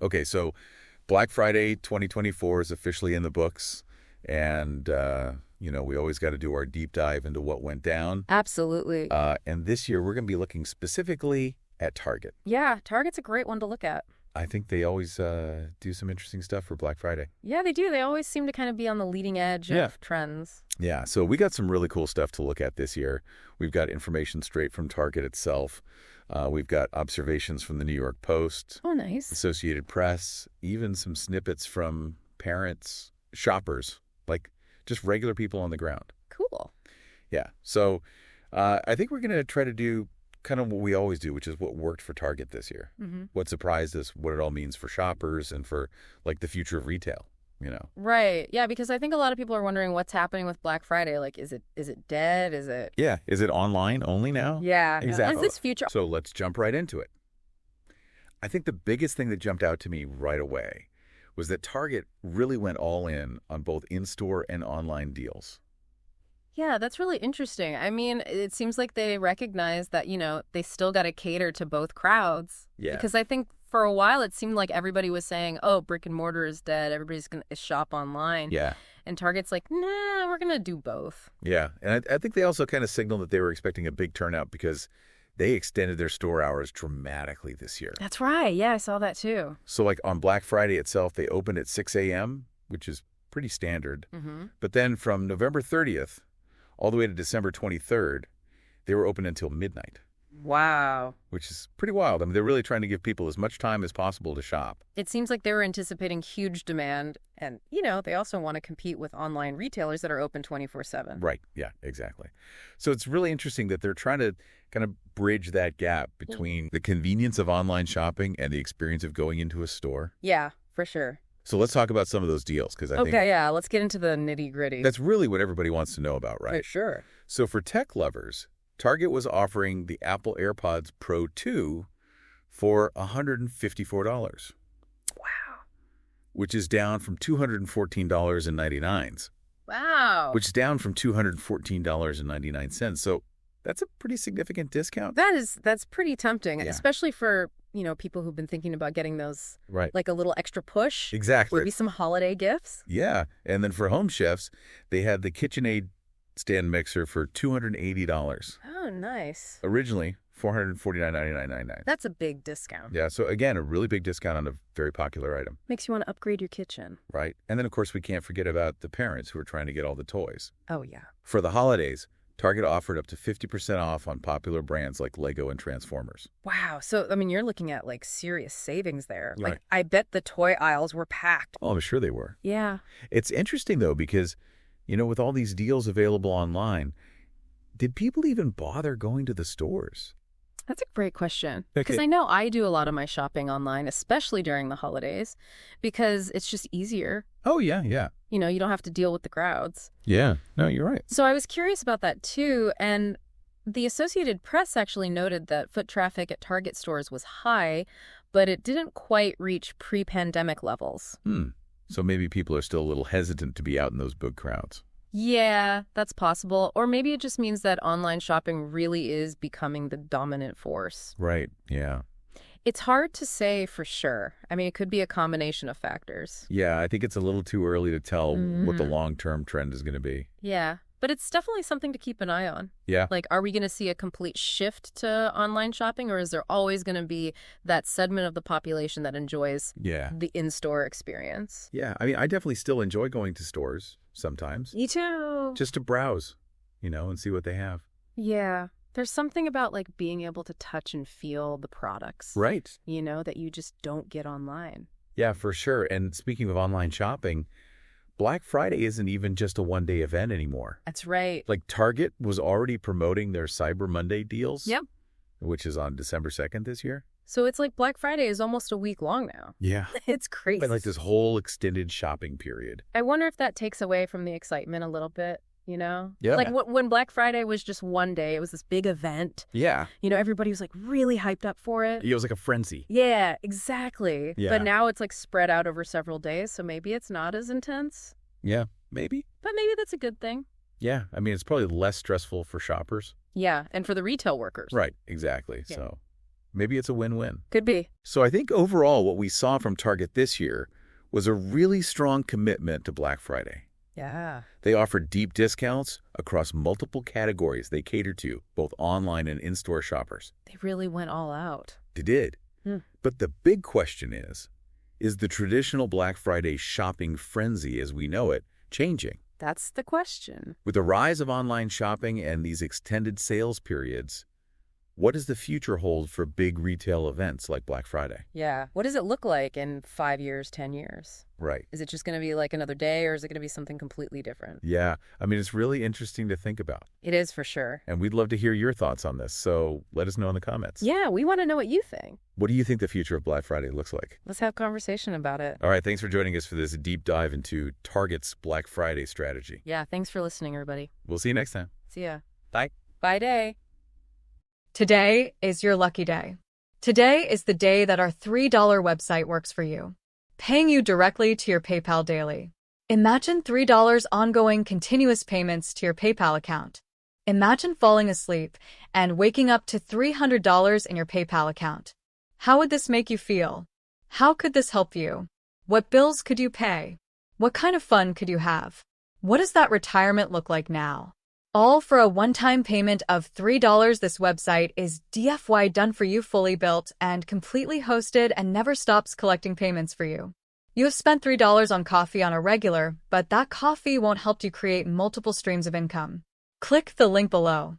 Okay, so Black Friday 2024 is officially in the books, and we always got to do our deep dive into what went down. Absolutely. And this year we're going to be looking specifically at Target. Yeah, Target's a great one to look at. I think they always do some interesting stuff for Black Friday. Yeah, they do. They always seem to kind of be on the leading edge of trends. Yeah, so we got some really cool stuff to look at this year. We've got information straight from Target itself. We've got observations from the New York Post. Oh, nice. Associated Press, even some snippets from parents, shoppers, like just regular people on the ground. Cool. Yeah, so I think we're going to try to do kind of what we always do, which is what worked for Target this year. Mm-hmm. What surprised us, what it all means for shoppers and for like the future of retail. Right. Yeah, because I think a lot of people are wondering what's happening with Black Friday. Like, is it dead? Is it? Yeah. Is it online only now? Yeah. Exactly. Is this future? So let's jump right into it. I think the biggest thing that jumped out to me right away was that Target really went all in on both in-store and online deals. Yeah, that's really interesting. I mean, it seems like they recognize that, they still got to cater to both crowds. Yeah. Because I think for a while it seemed like everybody was saying, oh, brick and mortar is dead. Everybody's going to shop online. Yeah. And Target's like, nah, we're going to do both. Yeah. And I think they also kind of signaled that they were expecting a big turnout because they extended their store hours dramatically this year. That's right. Yeah, I saw that too. So like on Black Friday itself, they opened at 6 a.m., which is pretty standard. Mm-hmm. But then from November 30th all the way to December 23rd, they were open until midnight. Wow. Which is pretty wild. I mean, they're really trying to give people as much time as possible to shop. It seems like they were anticipating huge demand. And, they also want to compete with online retailers that are open 24/7. Right. Yeah, exactly. So it's really interesting that they're trying to kind of bridge that gap between the convenience of online shopping and the experience of going into a store. Yeah, for sure. So let's talk about some of those deals because I think yeah, let's get into the nitty-gritty. that's really what everybody wants to know about, right? For sure. So for tech lovers, Target was offering the Apple AirPods Pro 2 for $154. Wow. Which is down from $214.99. Wow. Which is down from $214.99. So that's a pretty significant discount. That's pretty tempting, Yeah. especially for, people who've been thinking about getting those, Right. like a little extra push. Exactly. Maybe some holiday gifts. Yeah. And then for home chefs, they had the KitchenAid stand mixer for $280. Oh, nice. Originally, $449.99. That's a big discount. Yeah. So again, a really big discount on a very popular item. Makes you want to upgrade your kitchen. Right. And then, of course, we can't forget about the parents who are trying to get all the toys. Oh, yeah. For the holidays, Target offered up to 50% off on popular brands like Lego and Transformers. Wow. So, I mean, you're looking at like serious savings there. Right. Like, I bet the toy aisles were packed. Oh, I'm sure they were. Yeah. It's interesting, though, because, with all these deals available online, did people even bother going to the stores? That's a great question. Okay. Because I know I do a lot of my shopping online, especially during the holidays, because it's just easier. Oh, yeah, yeah. You don't have to deal with the crowds. Yeah. No, you're right. So I was curious about that too. And the Associated Press actually noted that foot traffic at Target stores was high, but it didn't quite reach pre-pandemic levels. So maybe people are still a little hesitant to be out in those big crowds. Yeah, that's possible. Or maybe it just means that online shopping really is becoming the dominant force. Right. Yeah. It's hard to say for sure. I mean, it could be a combination of factors. Yeah, I think it's a little too early to tell what the long-term trend is going to be. Yeah, but it's definitely something to keep an eye on. Yeah. Like, are we going to see a complete shift to online shopping, or is there always going to be that segment of the population that enjoys the in-store experience? Yeah, I mean, I definitely still enjoy going to stores sometimes. Me too. Just to browse, and see what they have. Yeah. There's something about like being able to touch and feel the products. Right. That you just don't get online. Yeah, for sure. And speaking of online shopping, Black Friday isn't even just a one-day event anymore. That's right. Like Target was already promoting their Cyber Monday deals. Yep. Which is on December 2nd this year. So it's like Black Friday is almost a week long now. Yeah. It's crazy. But like this whole extended shopping period. I wonder if that takes away from the excitement a little bit. Yeah. Like when Black Friday was just one day, it was this big event. Yeah. Everybody was like really hyped up for it. It was like a frenzy. Yeah, exactly. Yeah. But now it's like spread out over several days, so maybe it's not as intense. Yeah, maybe. But maybe that's a good thing. Yeah. I mean, it's probably less stressful for shoppers. Yeah, and for the retail workers. Right, exactly. Yeah. So Maybe it's a win-win. Could be. So I think overall what we saw from Target this year was a really strong commitment to Black Friday. Yeah. They offered deep discounts across multiple categories they cater to, both online and in-store shoppers. They really went all out. They did. But the big question is the traditional Black Friday shopping frenzy as we know it changing? That's the question. With the rise of online shopping and these extended sales periods, what does the future hold for big retail events like Black Friday? Yeah. What does it look like in 5 years, 10 years? Right. Is it just going to be like another day, or is it going to be something completely different? Yeah. I mean, it's really interesting to think about. It is for sure. And we'd love to hear your thoughts on this, so let us know in the comments. Yeah, we want to know what you think. What do you think the future of Black Friday looks like? Let's have a conversation about it. All right, thanks for joining us for this deep dive into Target's Black Friday strategy. Yeah, thanks for listening, everybody. We'll see you next time. See ya. Bye. Bye day. Today is your lucky day. Today is the day that our $3 website works for you, paying you directly to your PayPal daily. Imagine $3 ongoing continuous payments to your PayPal account. Imagine falling asleep and waking up to $300 in your PayPal account. How would this make you feel? How could this help you? What bills could you pay? What kind of fun could you have? What does that retirement look like now? All for a one-time payment of $3. This website is DFY done for you, fully built and completely hosted, and never stops collecting payments for you. You have spent $3 on coffee on a regular, but that coffee won't help you create multiple streams of income. Click the link below.